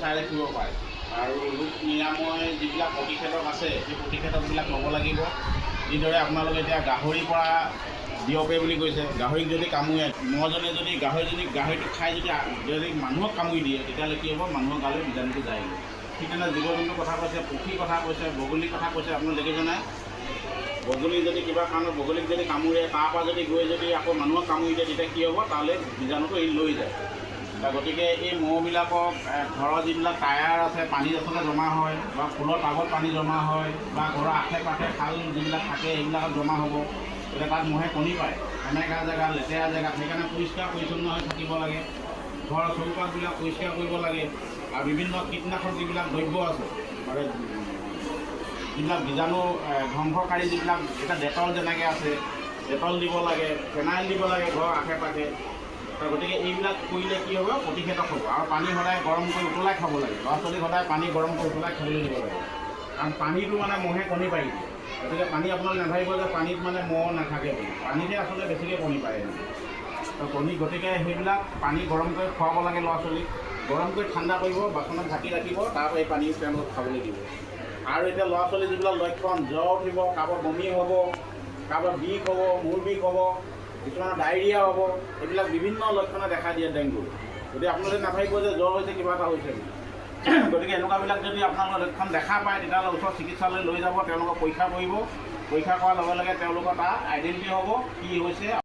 চাই ৰাখিব পাৰে। আৰু ৰোগ নিৰাময় যিবিলাক প্ৰতিষেধক আছে সেই প্ৰতিষেধকবিলাক ল'ব লাগিব। যিদৰে আপোনালোকে এতিয়া গাহৰিৰ পৰা বিয়পে বুলি কৈছে, গাহৰিক যদি কামুৰে, মহজনে যদি গাহৰিটো খাই যদি মানুহক কামুৰি দিয়ে, তেতিয়াহ'লে কি হ'ব, মানুহৰ গালৈ বীজাণুটো যায়গৈ। ঠিক তেনে জীৱ জন্তুৰ কথা কৈছে, পক্ষীৰ কথা কৈছে, বগলীৰ কথা কৈছে। আপোনালোকে দেখিছে নাই, বগলী যদি কিবা কাৰণত বগলীক যদি কামুৰে, তাৰপৰা যদি গৈ যদি আকৌ মানুহক কামুৰি দিয়ে, তেতিয়া কি হ'ব, তালৈ বীজাণুটো লৈ যায়। গতিকে এই মহবিলাকক ঘৰৰ যিবিলাক টায়াৰ আছে, পানী আচলতে জমা হয়, বা ফুলৰ টাবত পানী জমা হয়, বা ঘৰৰ আশে পাশে খাল যিবিলাক থাকে সেইবিলাকত জমা হ'ব। এতিয়া তাত মহে কণী পায়, সেমেকা জেগাত, লেতেৰা জেগাত। সেইকাৰণে পৰিষ্কাৰ পৰিচ্ছন্ন হৈ থাকিব লাগে। ঘৰৰ চৌপাশবিলাক পৰিষ্কাৰ কৰিব লাগে। আৰু বিভিন্ন কীটনাশক যিবিলাক দ্ৰব্য আছে, মানে যিবিলাক বীজাণু ধ্বংসকাৰী যিবিলাক, এতিয়া ডেটল যেনেকৈ আছে, ডেটল দিব লাগে, ফেনাইল দিব লাগে ঘৰৰ আশে পাশে। গতিকে এইবিলাক কৰিলে কি হ'ব, প্ৰতিষেধক হ'ব। আৰু পানী সদায় গৰম কৰি উতলাই খাব লাগে। ল'ৰা ছোৱালীক সদায় পানী গৰম কৰি উতলাই খাবলৈ দিব লাগে। কাৰণ পানীটো মানে মহে কণী পাৰি দিয়ে। গতিকে পানী আপোনালোকে নাভাবিব যে পানীত মানে মহ নাথাকে বুলি। পানীতে আচলতে বেছিকৈ কণী পাৰে। গতিকে সেইবিলাক পানী গৰম কৰি খুৱাব লাগে ল'ৰা ছোৱালীক। গৰম কৰি ঠাণ্ডা কৰিব, বাচনত ঢাকি ৰাখিব, তাৰপৰা এই পানী তেওঁলোকক খাবলৈ দিব। আৰু এতিয়া ল'ৰা ছোৱালীৰ যিবিলাক লক্ষণ, জ্বৰ উঠিব, কাৰোবাৰ বমি হ'ব, কাৰোবাৰ বিষ হ'ব, মূৰ বিষ হ'ব, কিছুমানৰ ডায়েৰিয়া হ'ব, এইবিলাক বিভিন্ন লক্ষণে দেখা দিয়ে ডেংগু। গতিকে আপোনালোকে নাভাবিব যে জ্বৰ হৈছে, কিবা এটা হৈছে। গতিকে এনেকুৱাবিলাক যদি আপোনালোকৰ লক্ষণ দেখা পায়, তেতিয়াহ'লে ওচৰৰ চিকিৎসালয় লৈ যাব, তেওঁলোকক পৰীক্ষা কৰিব। পৰীক্ষা কৰাৰ লগে লগে তেওঁলোকৰ তাৰ আইডেণ্টিটি হ'ব, কি হৈছে।